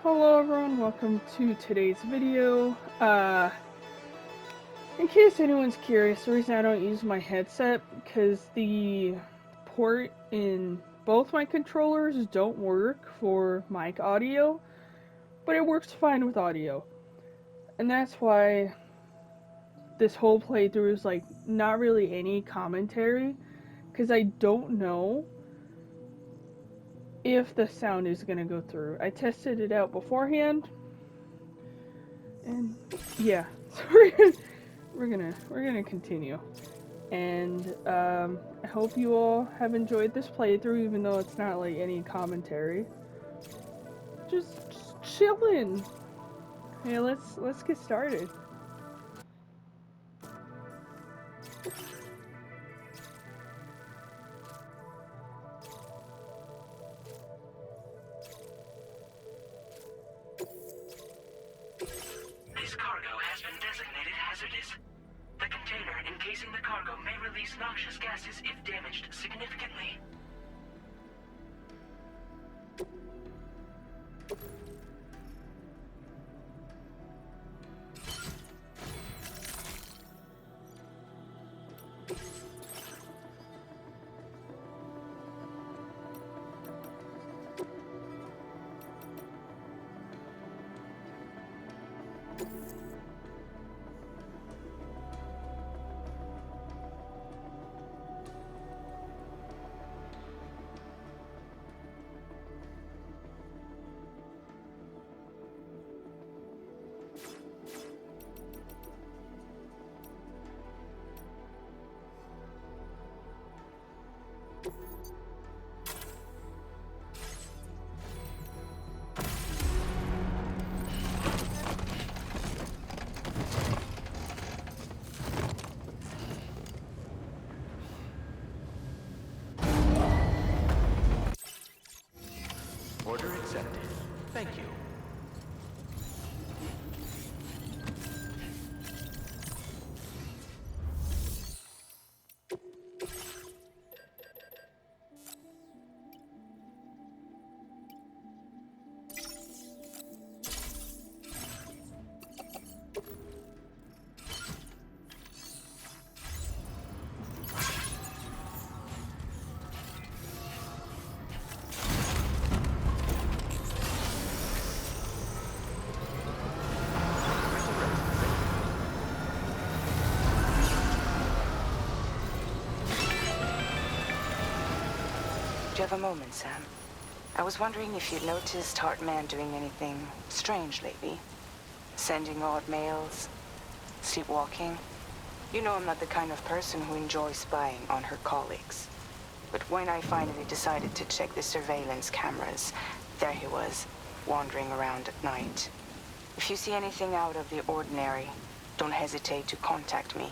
Hello everyone, welcome to today's video. In case anyone's curious, the reason I don't use my headset because the port in both my controllers don't work for mic audio, but it works fine with audio. And that's why this whole playthrough is like not really any commentary because I don't know if the sound is gonna go through. I tested it out beforehand, and yeah, so we're gonna continue. And I hope you all have enjoyed this playthrough, even though it's not like any commentary. Just chillin'. Hey, let's get started. This cargo has been designated hazardous. The container encasing the cargo may release noxious gases if damaged significantly. Order accepted. Thank you. Do you have a moment, Sam? I was wondering if you'd noticed Hartman doing anything strange lately. Sending odd mails, sleepwalking. You know I'm not the kind of person who enjoys spying on her colleagues. But when I finally decided to check the surveillance cameras, there he was, wandering around at night. If you see anything out of the ordinary, don't hesitate to contact me.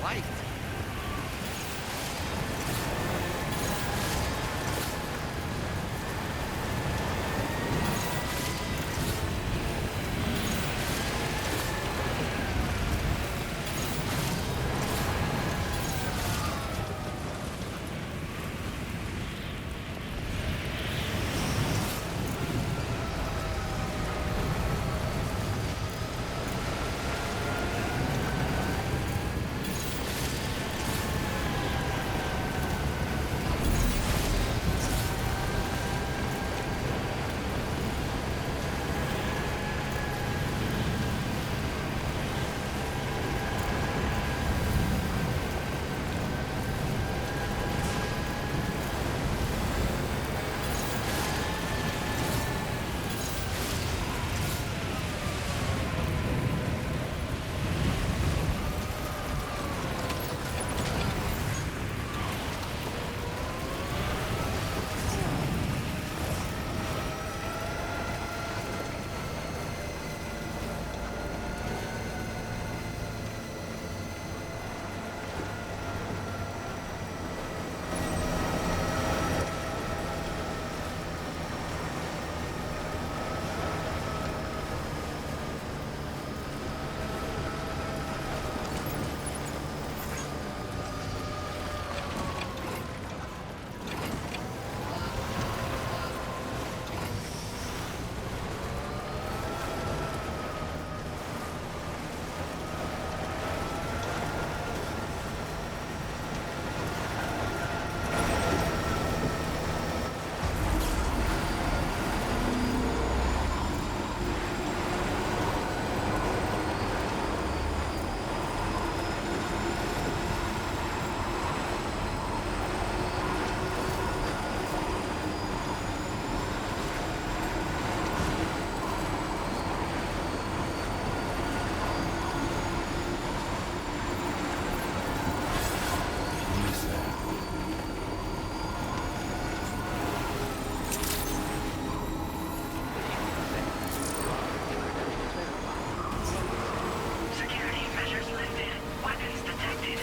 liked. Security measures lifted. Weapons detected.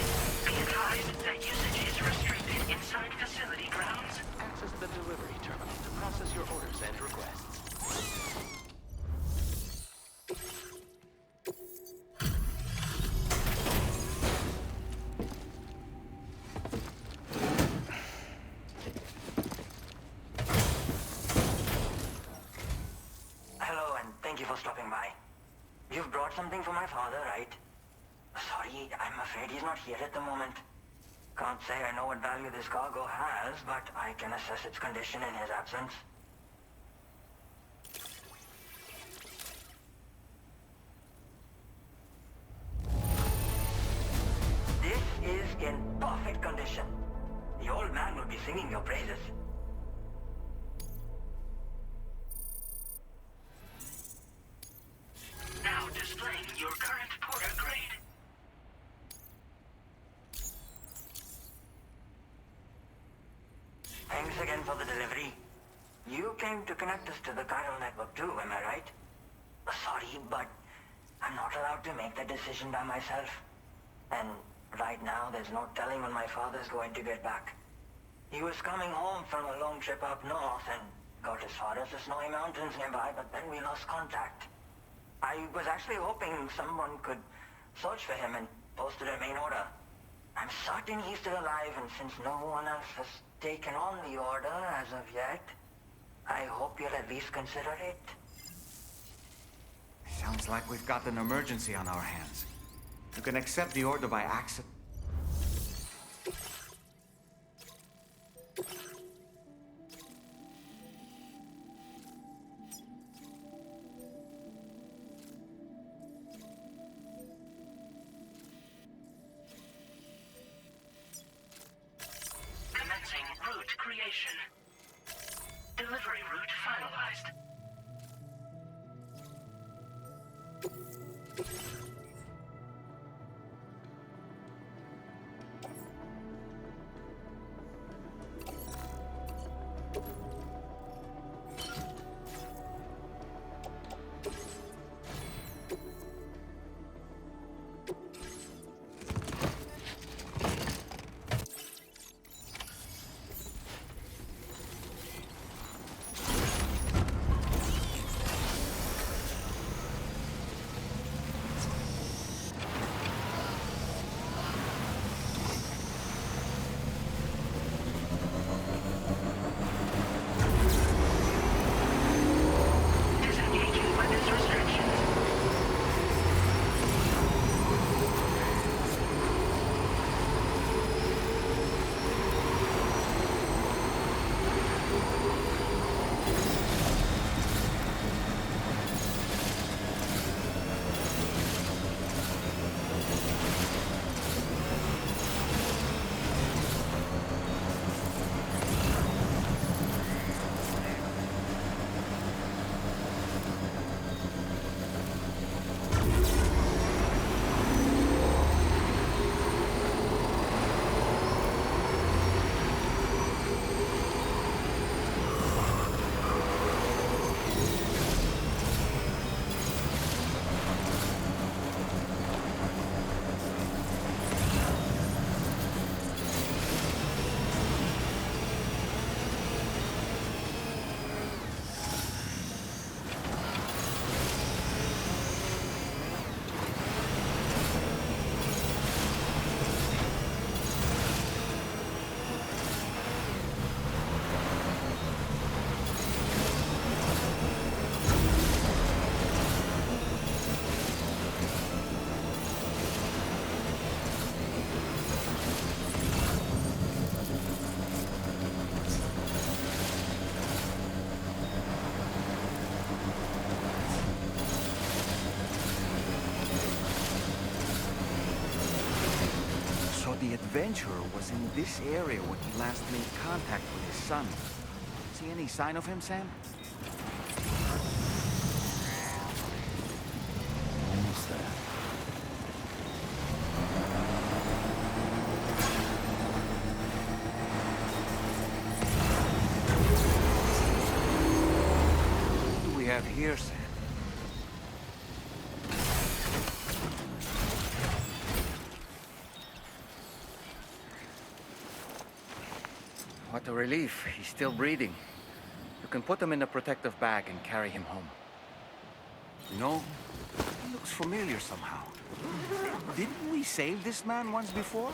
Be advised that usage is restricted inside facility grounds. Access the delivery terminal to process your orders and requests. Hello, and thank you for stopping by. You've brought something for my father, right? Sorry, I'm afraid he's not here at the moment. Can't say I know what value this cargo has, but I can assess its condition in his absence. This is in perfect condition. The old man will be singing your praises. Now displaying your current porter grade. Thanks again for the delivery. You came to connect us to the chiral network too, am I right? Sorry, but I'm not allowed to make that decision by myself. And right now, there's no telling when my father's going to get back. He was coming home from a long trip up north and got as far as the snowy mountains nearby, but then we lost contact. I was actually hoping someone could search for him and post a main order. I'm certain he's still alive, and since no one else has taken on the order as of yet, I hope you'll at least consider it. Sounds like we've got an emergency on our hands. You can accept the order by accident. Commencing route creation. Delivery route finalized. adventurer was in this area when he last made contact with his son. See any sign of him, Sam? Almost there. What do we have here, Sam? What a relief. He's still breathing. You can put him in a protective bag and carry him home. You know, he looks familiar somehow. Didn't we save this man once before?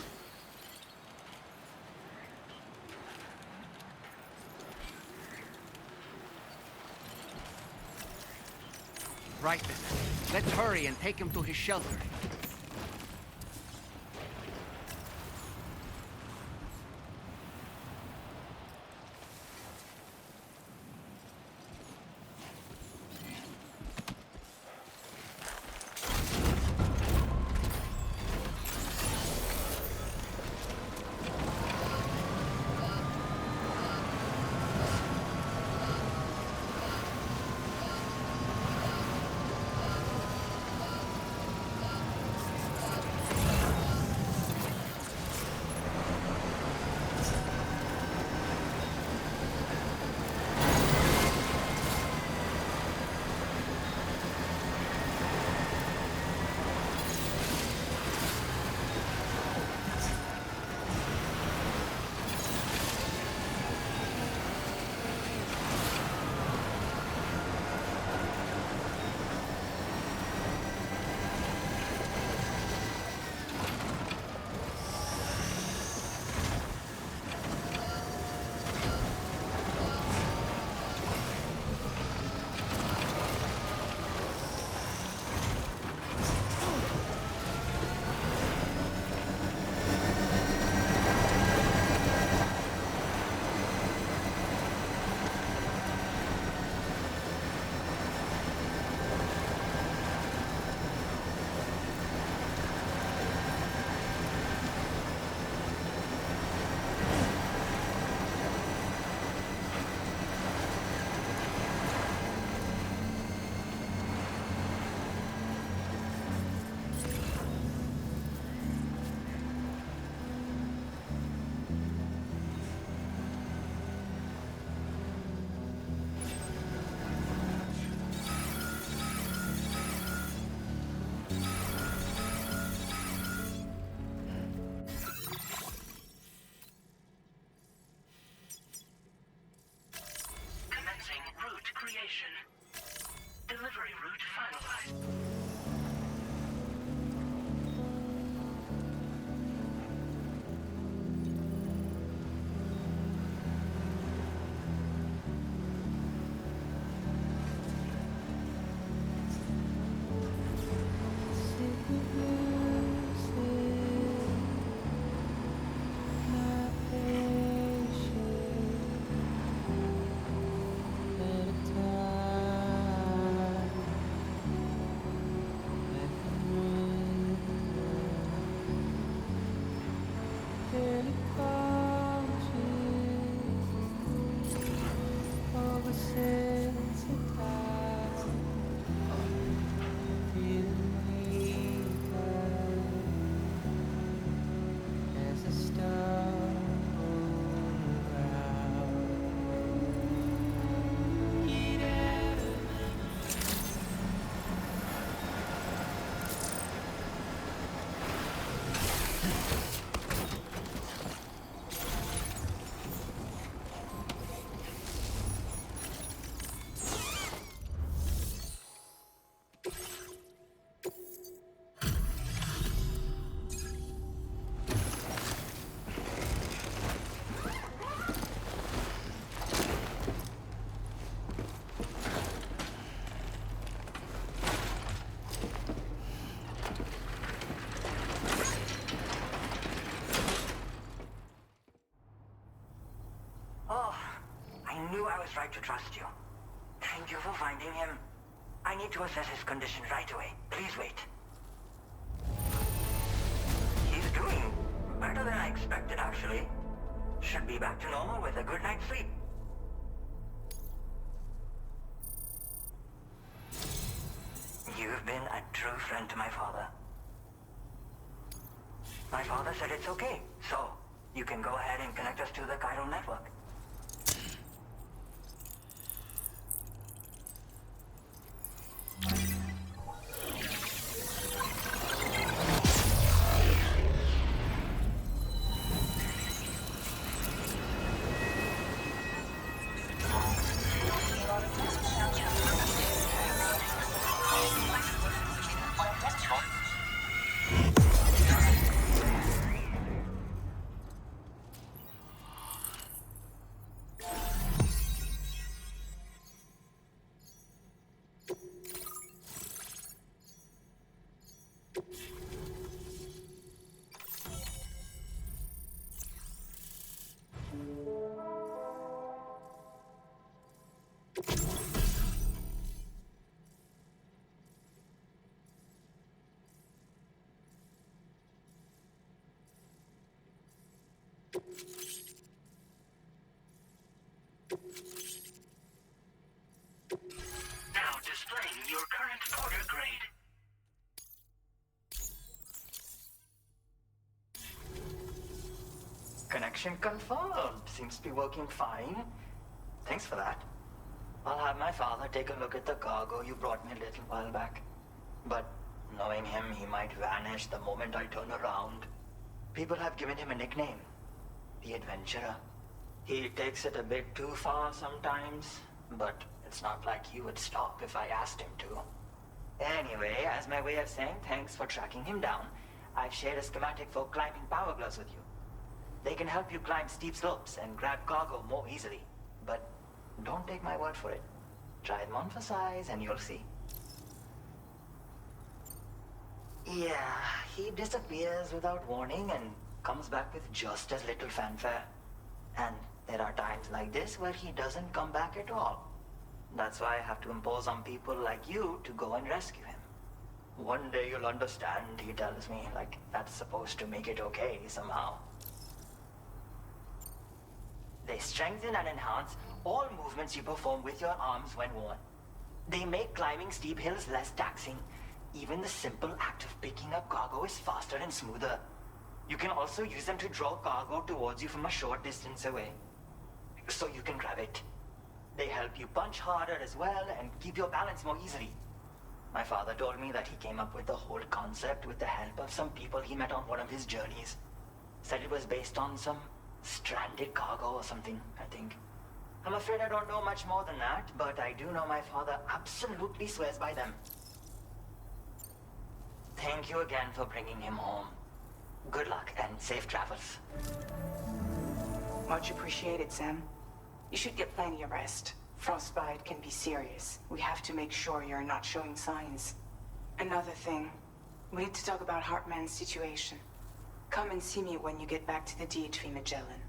Right then. Let's hurry and take him to his shelter. Commencing route creation. Delivery route finalized. Oh, I knew I was right to trust you. Thank you for finding him. I need to assess his condition right away. Please wait. He's doing better Better than I expected, actually. Should be back to normal with a good night's sleep. You've been a true friend to my father. My father said it's okay, so you can go ahead and connect us to the chiral network. Now displaying your current order grade. Connection confirmed. Seems to be working fine. Thanks for that. I'll have my father take a look at the cargo you brought me a little while back. But knowing him, he might vanish the moment I turn around. People have given him a nickname, the Adventurer. He takes it a bit too far sometimes, but it's not like he would stop if I asked him to. Anyway, as my way of saying thanks for tracking him down, I've shared a schematic for climbing power gloves with you. They can help you climb steep slopes and grab cargo more easily. But don't take my word for it. Try them on for size and you'll see. Yeah, he disappears without warning and comes back with just as little fanfare. And there are times like this where he doesn't come back at all. That's why I have to impose on people like you to go and rescue him. One day you'll understand, he tells me, like that's supposed to make it okay somehow. They strengthen and enhance all movements you perform with your arms when worn. They make climbing steep hills less taxing. Even the simple act of picking up cargo is faster and smoother. You can also use them to draw cargo towards you from a short distance away, so you can grab it. They help you punch harder as well and keep your balance more easily. My father told me that he came up with the whole concept with the help of some people he met on one of his journeys. Said it was based on some stranded cargo or something, I think. I'm afraid I don't know much more than that, but I do know my father absolutely swears by them. Thank you again for bringing him home. Good luck and safe travels. Much appreciated, Sam. You should get plenty of rest. Frostbite can be serious. We have to make sure you're not showing signs. Another thing, we need to talk about Hartman's situation. Come and see me when you get back to the DHV Magellan.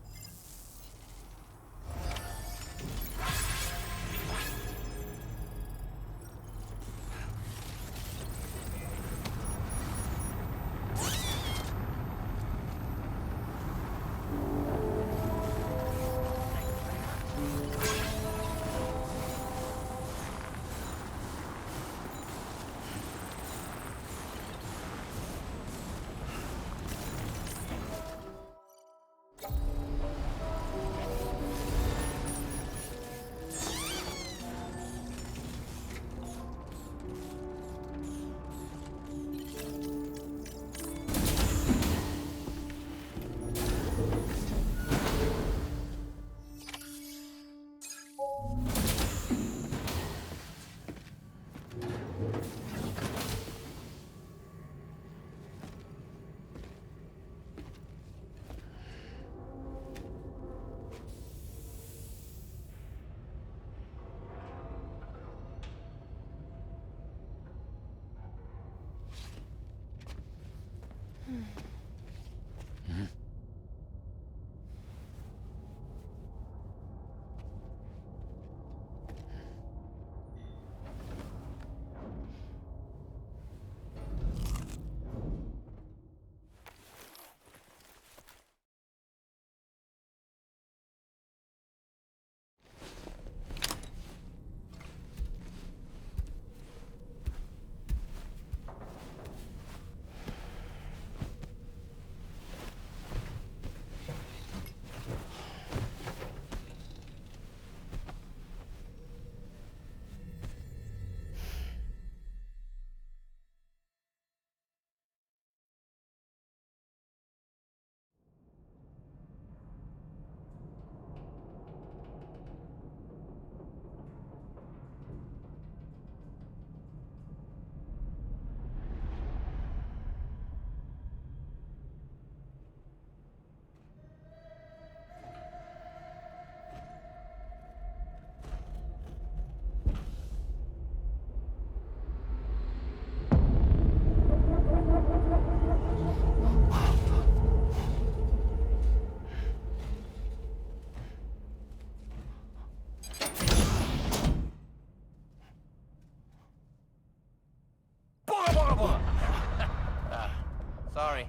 Sorry.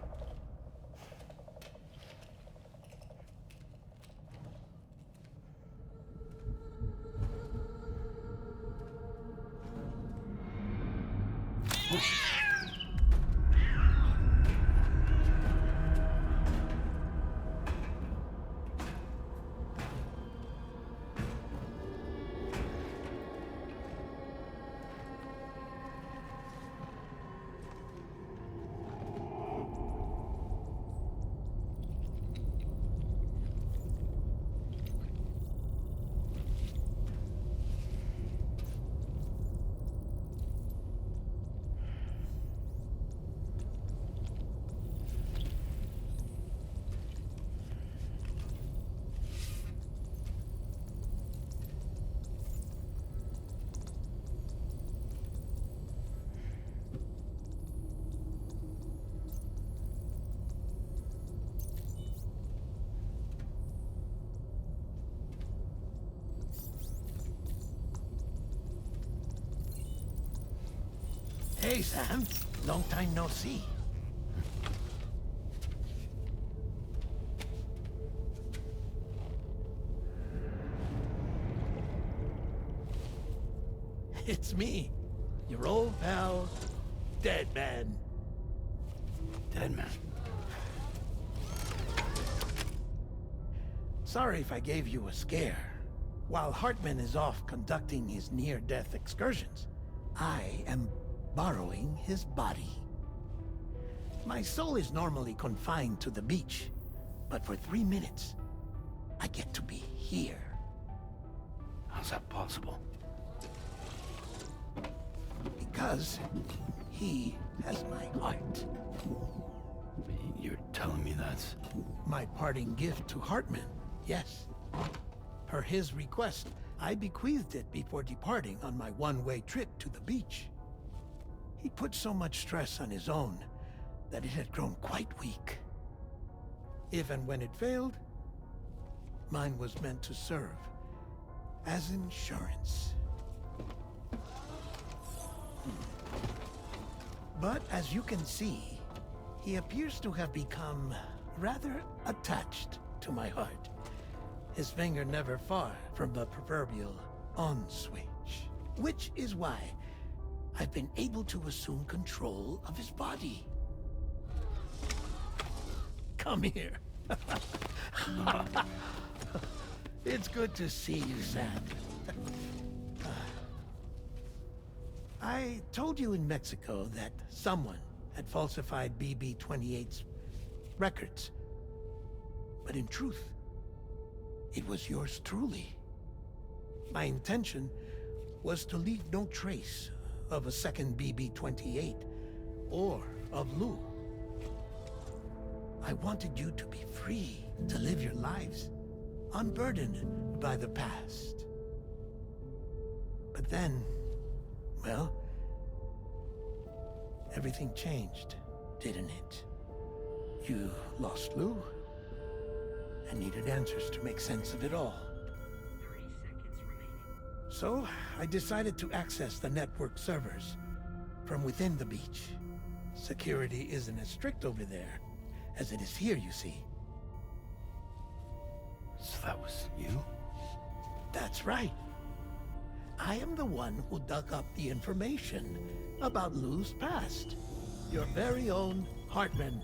Hey, Sam. Long time no see. It's me, your old pal, Dead Man. Dead Man. Sorry if I gave you a scare. While Hartman is off conducting his near-death excursions, I am borrowing his body. My soul is normally confined to the beach, but for 3 minutes, I get to be here. How's that possible? Because he has my heart. You're telling me that's... My parting gift to Hartman, yes. Per his request, I bequeathed it before departing on my one-way trip to the beach. He put so much stress on his own that it had grown quite weak. If and when it failed, mine was meant to serve as insurance. But as you can see, he appears to have become rather attached to my heart. His finger never far from the proverbial on switch. Which is why I've been able to assume control of his body. Come here. It's good to see you, Sam. I told you in Mexico that someone had falsified BB-28's records. But in truth, it was yours truly. My intention was to leave no trace of a second BB-28 or of Lou. I wanted you to be free to live your lives, unburdened by the past. But then, well, everything changed, didn't it? You lost Lou, and needed answers to make sense of it all. 30 seconds remaining. So, I decided to access the network servers from within the beach. Security isn't as strict over there as it is here, you see. So that was you? That's right. I am the one who dug up the information about Lou's past. Your very own Hartman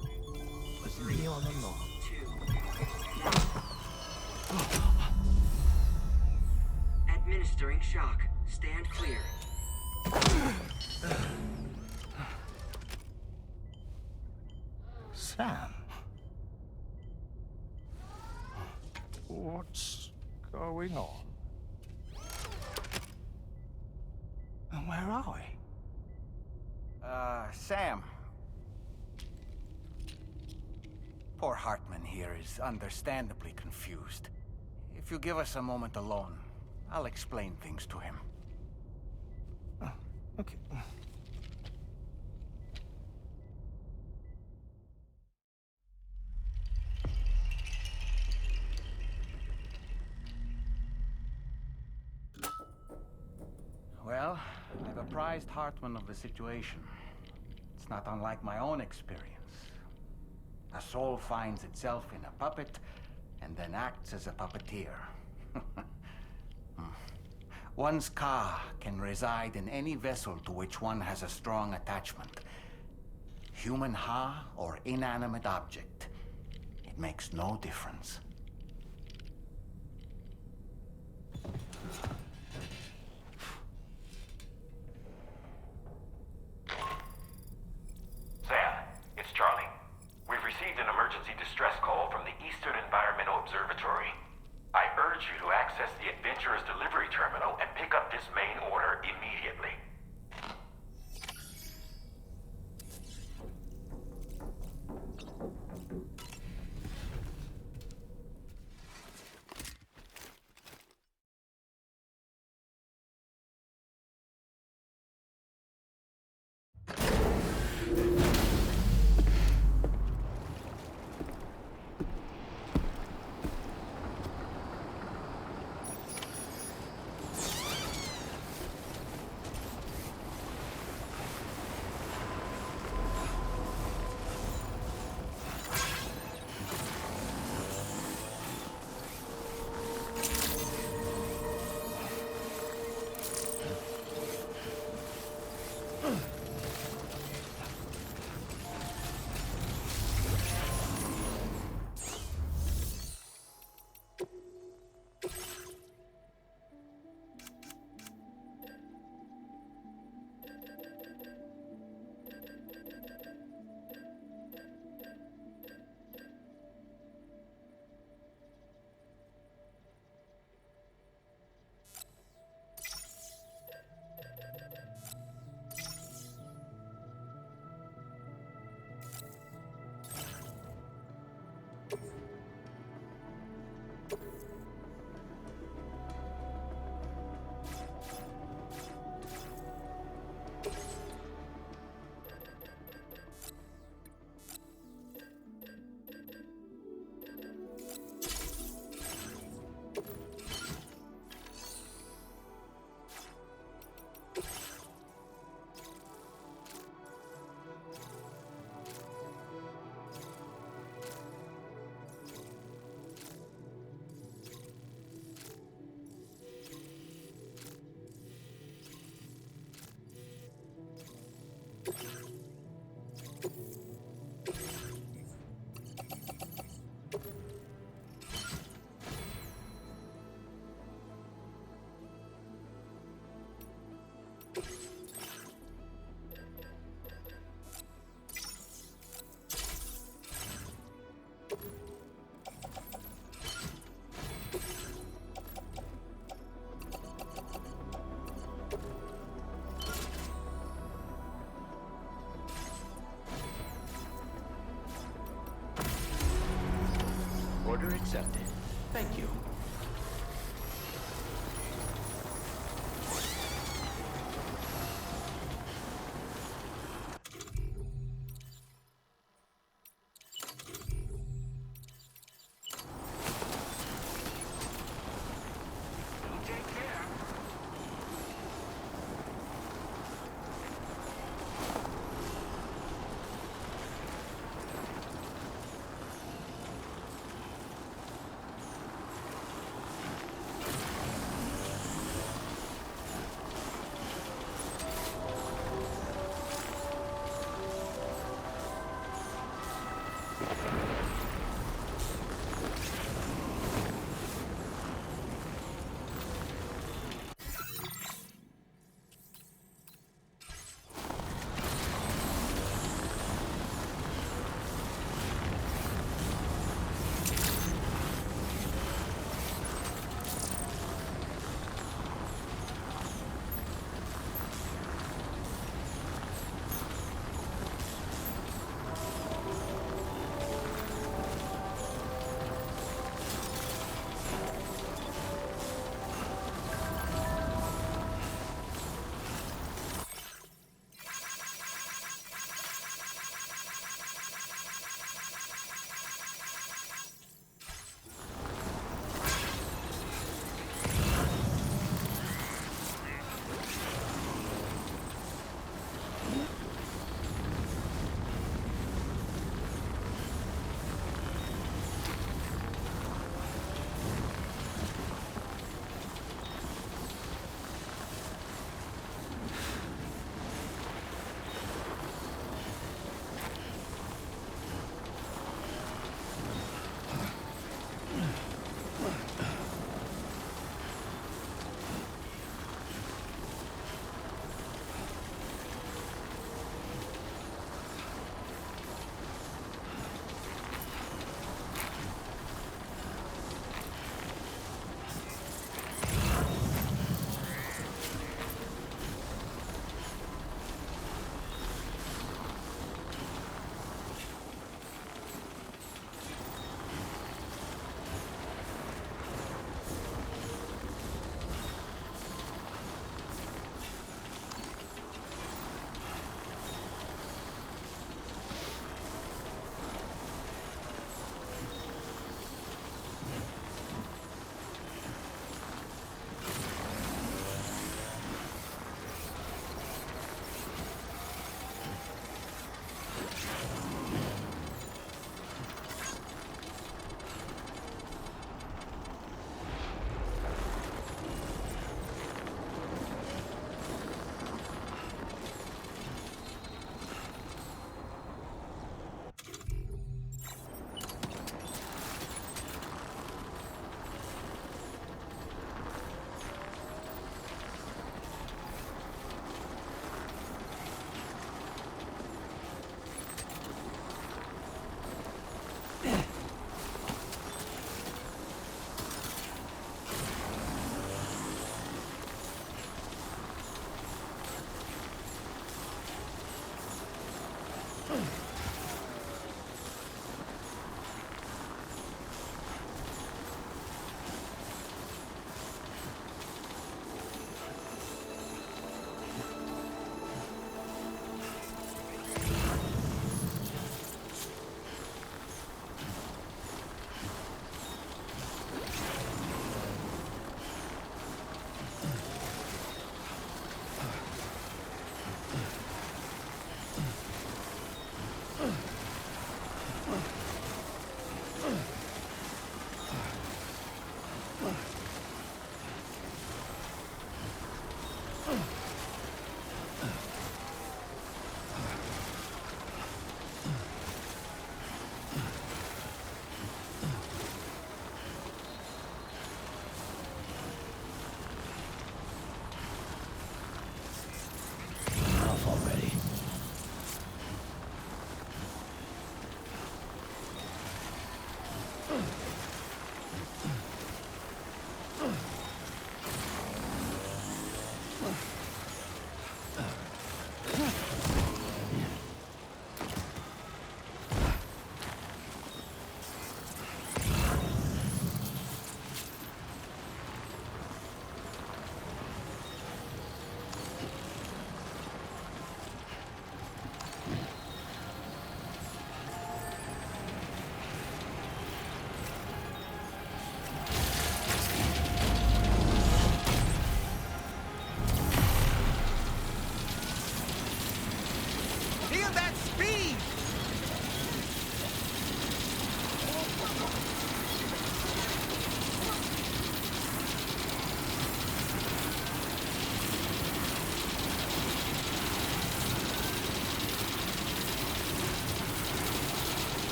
was me all along. Administering shock. Stand clear. Sam? What's going on? And where are we? Sam. Poor Hartman here is understandably confused. If you give us a moment alone, I'll explain things to him. Okay. Well, I've apprised Hartman of the situation. It's not unlike my own experience. A soul finds itself in a puppet and then acts as a puppeteer. One's ka can reside in any vessel to which one has a strong attachment. Human ha or inanimate object. It makes no difference. Sam, it's Charlie. We've received an emergency distress call from the Eastern Environmental Observatory. I urge you to access the Adventurer's delivery terminal and pick up this main order immediately.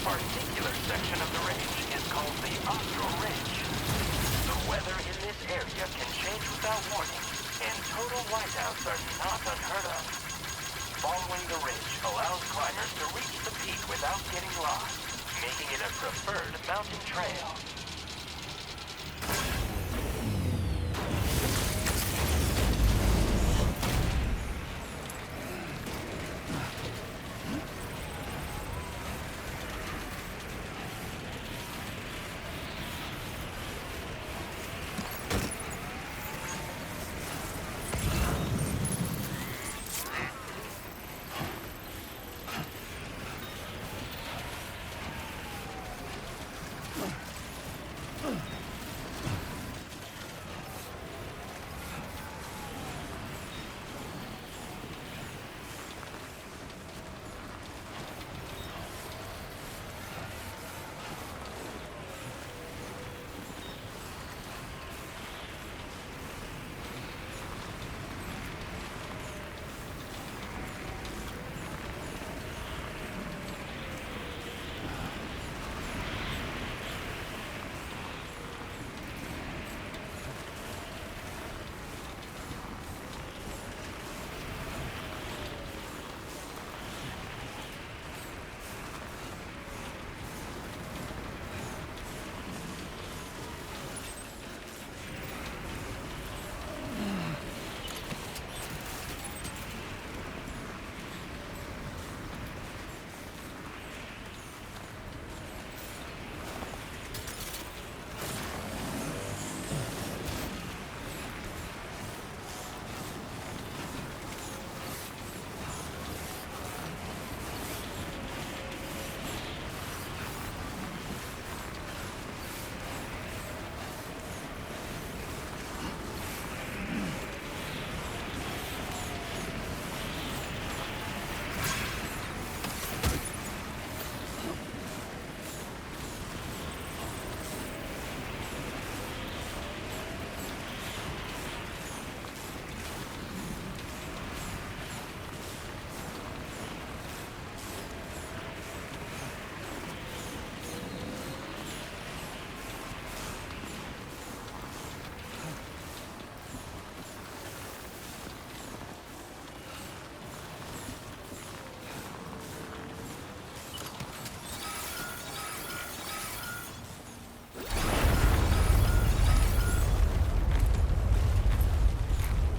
particular section of the range is called the Austral Ridge. The weather in this area can change without warning, and total whiteouts are not unheard of. Following the ridge allows climbers to reach the peak without getting lost, making it a preferred mountain trail.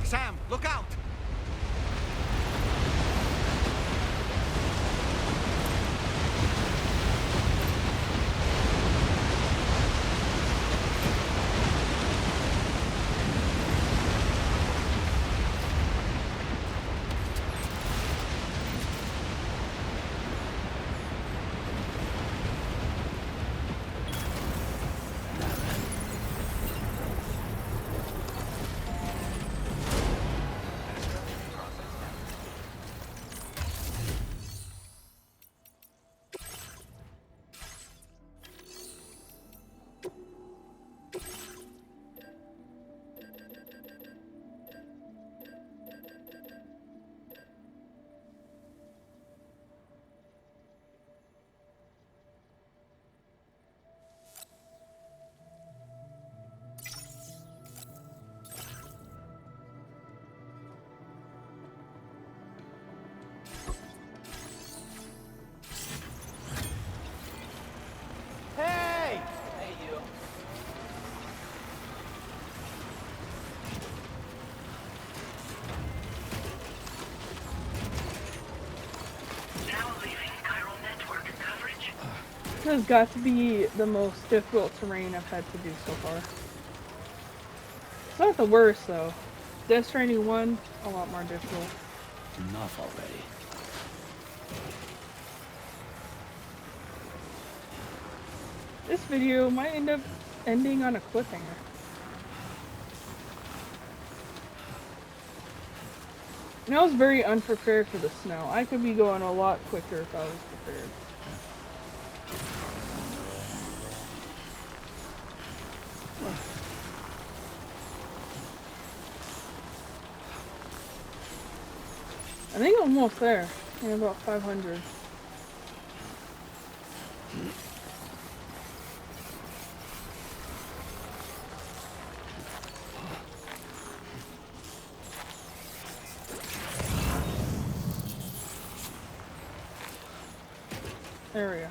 Sam, look out! Hey! Hey, you. Now leaving chiral network coverage. This has got to be the most difficult terrain I've had to do so far. It's not the worst though. Death Stranding 1, a lot more difficult. Enough already. This video might end up ending on a cliffhanger. And I was very unprepared for the snow. I could be going a lot quicker if I was prepared. I think I'm almost there. In about 500. There we go.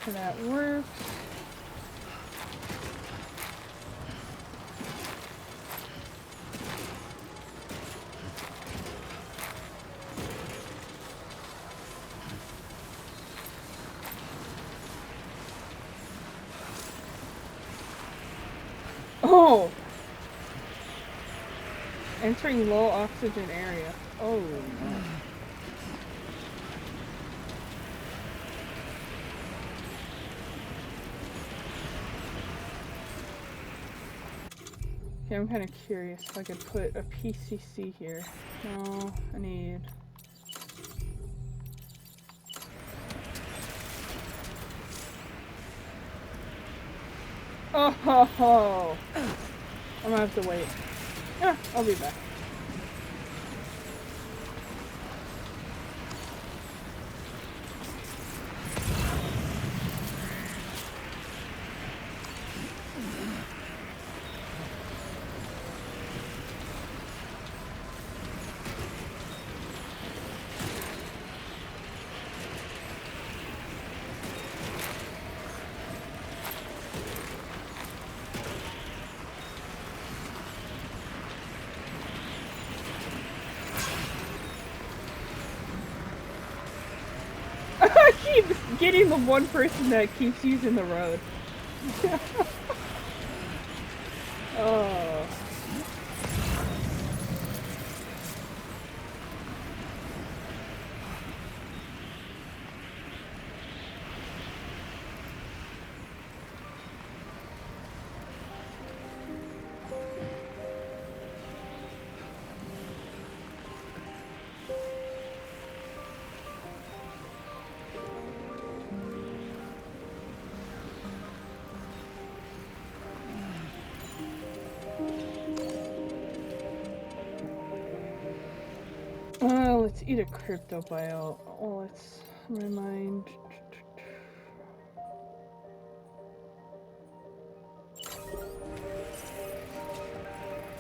That works. Oh! Entering low oxygen area. Oh no. Okay, I'm kind of curious if I could put a PCC here. No, I need... Oh ho ho! I'm gonna have to wait. Yeah, I'll be back. I keep getting the one person that keeps using the road. Oh. Let's eat a crypto bio. Oh, let's remind.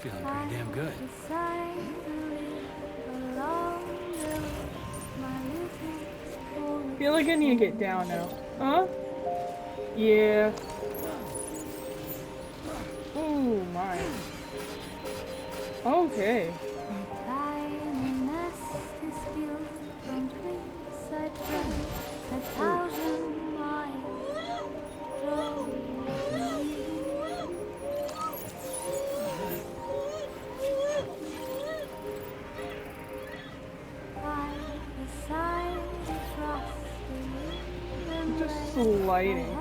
Feeling pretty damn good. Feel like I need to get down now. Huh? Yeah. Oh my. Okay. Just sliding.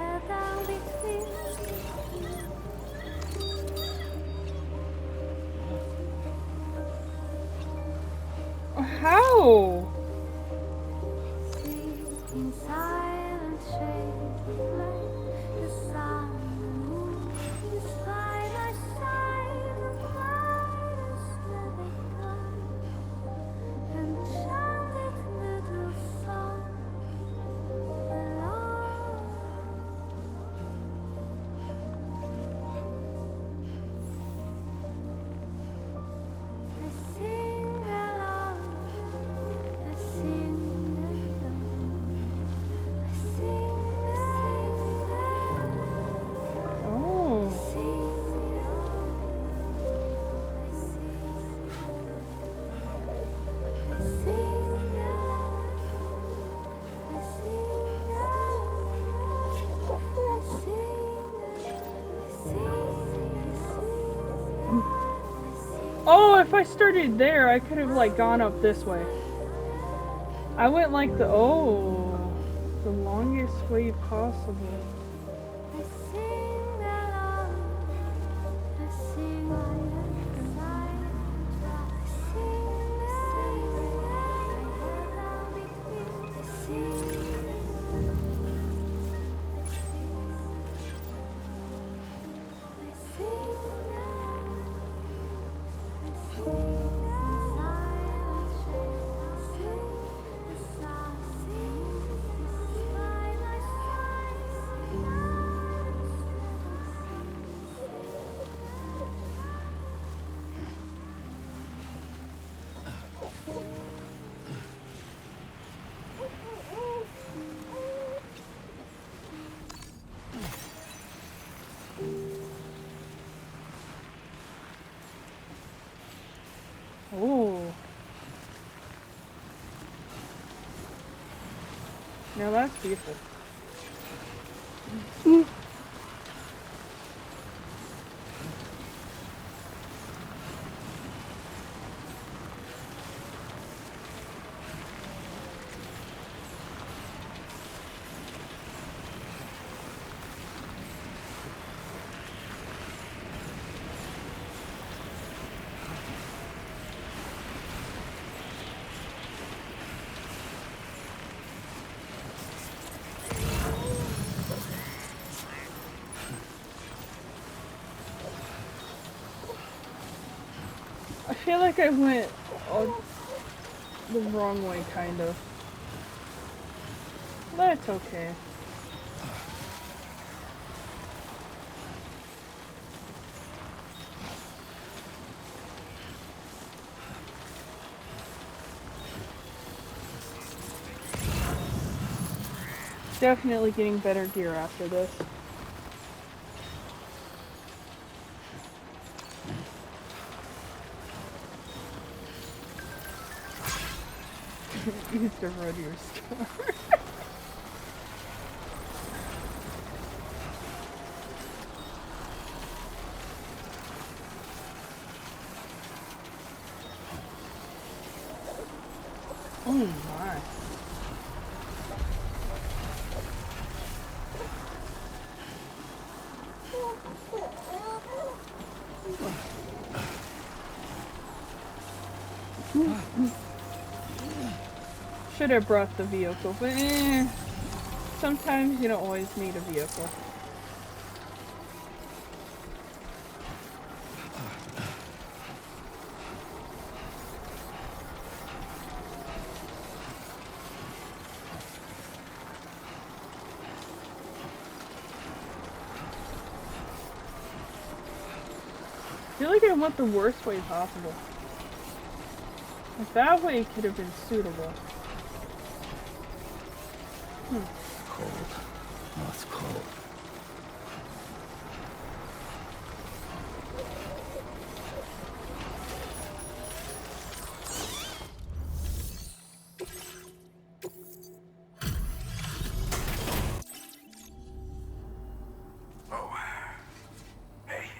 How? Oh, if I started there, I could have like gone up this way. I went like the the longest way possible. Now that's beautiful. I feel like I went the wrong way, kind of. That's okay. Definitely getting better gear after this. Used to run your store. Oh my. Should have brought the vehicle, but sometimes you don't always need a vehicle. I feel like I went the worst way possible. Like that way could have been suitable. Cold. Oh, it's cold. Oh. Hey,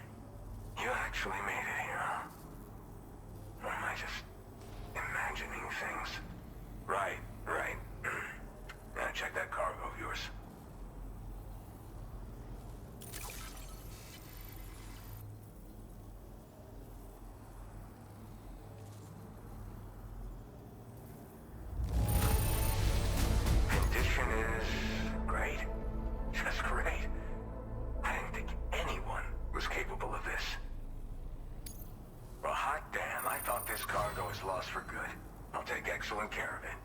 you actually made it here, huh? Or am I just imagining things? Right. Now check that cargo of yours. Condition is great. Just great. I didn't think anyone was capable of this. Well, hot damn, I thought this cargo is lost for good. I'll take excellent care of it.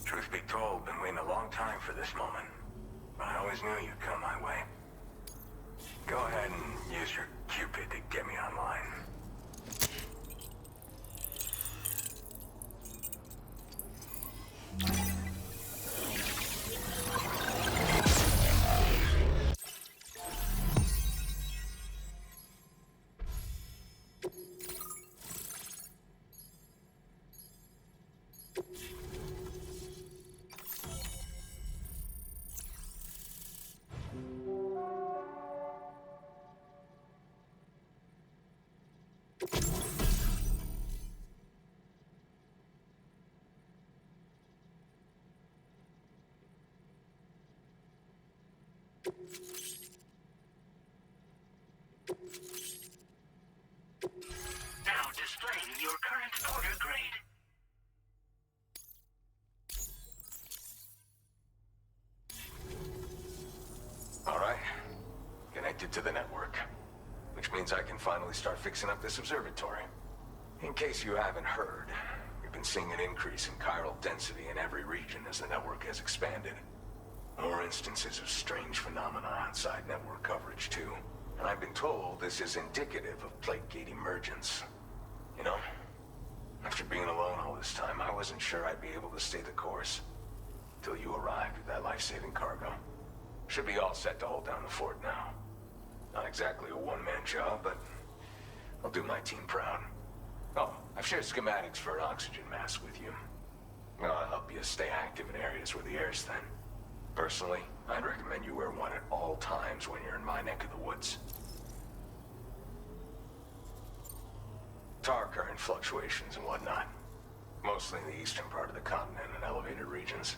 Truth be told, been waiting a long time for this moment. But I always knew you'd come my way. Go ahead and use your Cupid to get me online. Now displaying your current order grade. All right. Connected to the network. Which means I can finally start fixing up this observatory. In case you haven't heard, we've been seeing an increase in chiral density in every region as the network has expanded. More instances of strange phenomena outside network coverage, too. And I've been told this is indicative of plate gate emergence. You know, after being alone all this time, I wasn't sure I'd be able to stay the course. Till you arrived with that life-saving cargo. Should be all set to hold down the fort now. Not exactly a one-man job, but I'll do my team proud. Oh, I've shared schematics for an oxygen mask with you. I'll help you stay active in areas where the air's thin. Personally, I'd recommend you wear one at all times when you're in my neck of the woods. Tar current fluctuations and whatnot. Mostly in the eastern part of the continent and elevated regions.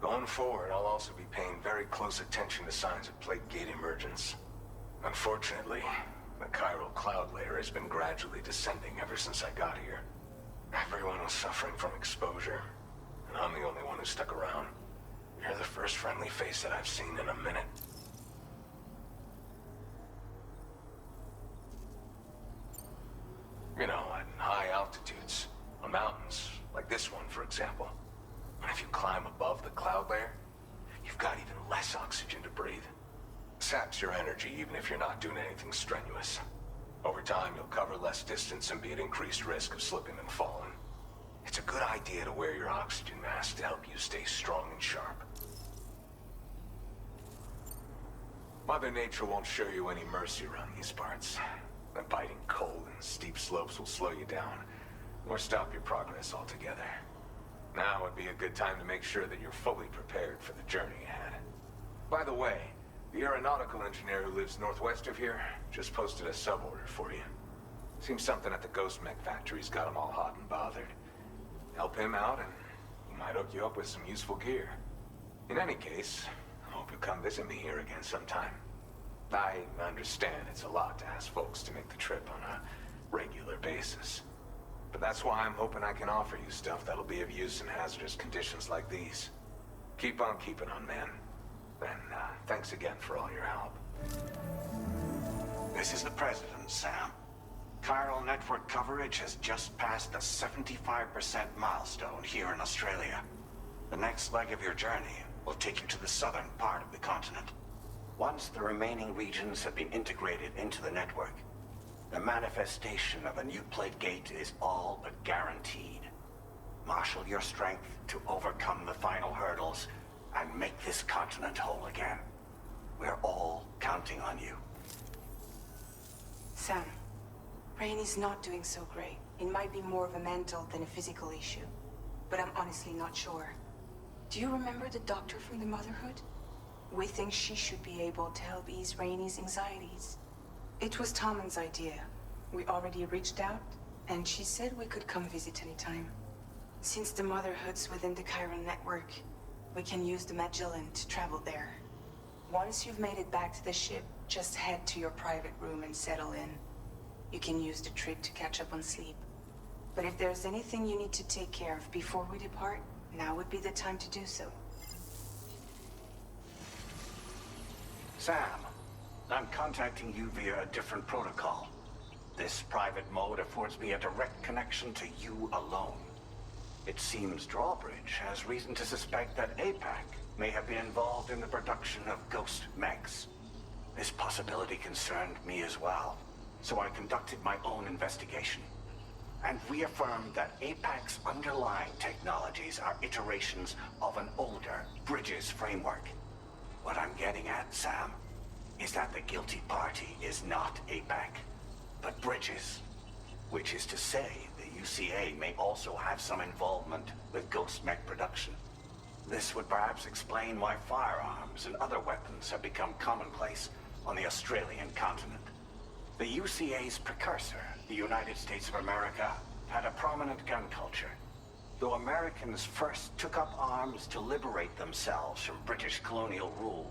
Going forward, I'll also be paying very close attention to signs of plate gate emergence. Unfortunately, the chiral cloud layer has been gradually descending ever since I got here. Everyone was suffering from exposure, and I'm the only one who stuck around. You're the first friendly face that I've seen in a minute. You know, at high altitudes, on mountains, like this one, for example. And if you climb above the cloud layer, you've got even less oxygen to breathe. Saps your energy even if you're not doing anything strenuous. Over time, you'll cover less distance and be at increased risk of slipping and falling. It's a good idea to wear your oxygen mask to help you stay strong and sharp. Mother Nature won't show you any mercy around these parts. The biting cold and steep slopes will slow you down, or stop your progress altogether. Now would be a good time to make sure that you're fully prepared for the journey ahead. By the way, the aeronautical engineer who lives northwest of here just posted a sub-order for you. Seems something at the Ghost Mech factory's got him all hot and bothered. Help him out and he might hook you up with some useful gear. In any case, I hope you'll come visit me here again sometime. I understand it's a lot to ask folks to make the trip on a regular basis. But that's why I'm hoping I can offer you stuff that'll be of use in hazardous conditions like these. Keep on keeping on, man. And thanks again for all your help. This is the President, Sam. Chiral network coverage has just passed the 75% milestone here in Australia. The next leg of your journey will take you to the southern part of the continent. Once the remaining regions have been integrated into the network, the manifestation of a new plate gate is all but guaranteed. Marshal your strength to overcome the final hurdles and make this continent whole again. We're all counting on you. Sam, Rainey's not doing so great. It might be more of a mental than a physical issue, but I'm honestly not sure. Do you remember the doctor from the Motherhood? We think she should be able to help ease Rainey's anxieties. It was Tommen's idea. We already reached out, and she said we could come visit anytime. Since the Motherhood's within the Chiron network, we can use the Magellan to travel there. Once you've made it back to the ship, just head to your private room and settle in. You can use the trip to catch up on sleep. But if there's anything you need to take care of before we depart, now would be the time to do so. Sam, I'm contacting you via a different protocol. This private mode affords me a direct connection to you alone. It seems Drawbridge has reason to suspect that APAC may have been involved in the production of ghost mechs. This possibility concerned me as well, so I conducted my own investigation and reaffirmed that APAC's underlying technologies are iterations of an older Bridges framework. What I'm getting at, Sam, is that the guilty party is not APAC, but Bridges, which is to say the UCA may also have some involvement with ghost mech production. This would perhaps explain why firearms and other weapons have become commonplace on the Australian continent. The UCA's precursor, the United States of America, had a prominent gun culture. Though Americans first took up arms to liberate themselves from British colonial rule,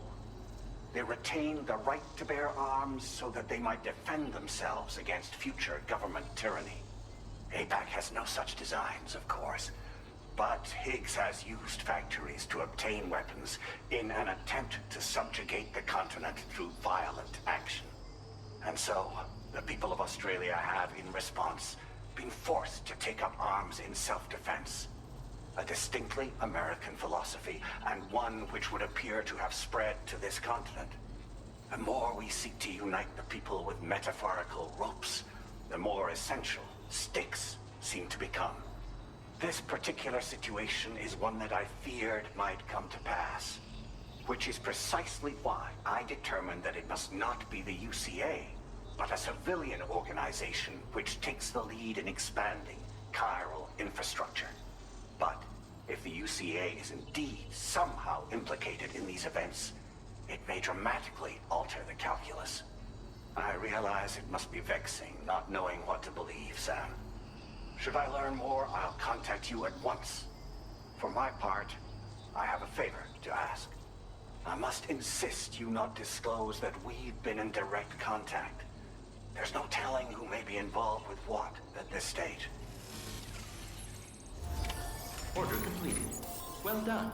they retained the right to bear arms so that they might defend themselves against future government tyranny. APAC has no such designs, of course, but Higgs has used factories to obtain weapons in an attempt to subjugate the continent through violent action. And so, the people of Australia have, in response, been forced to take up arms in self-defense. A distinctly American philosophy, and one which would appear to have spread to this continent. The more we seek to unite the people with metaphorical ropes, the more essential sticks seem to become. This particular situation is one that I feared might come to pass, which is precisely why I determined that it must not be the UCA, but a civilian organization which takes the lead in expanding chiral infrastructure. But if the UCA is indeed somehow implicated in these events, it may dramatically alter the calculus. I realize it must be vexing not knowing what to believe, Sam. Should I learn more, I'll contact you at once. For my part, I have a favor to ask. I must insist you not disclose that we've been in direct contact. There's no telling who may be involved with what at this stage. Order completed. Well done.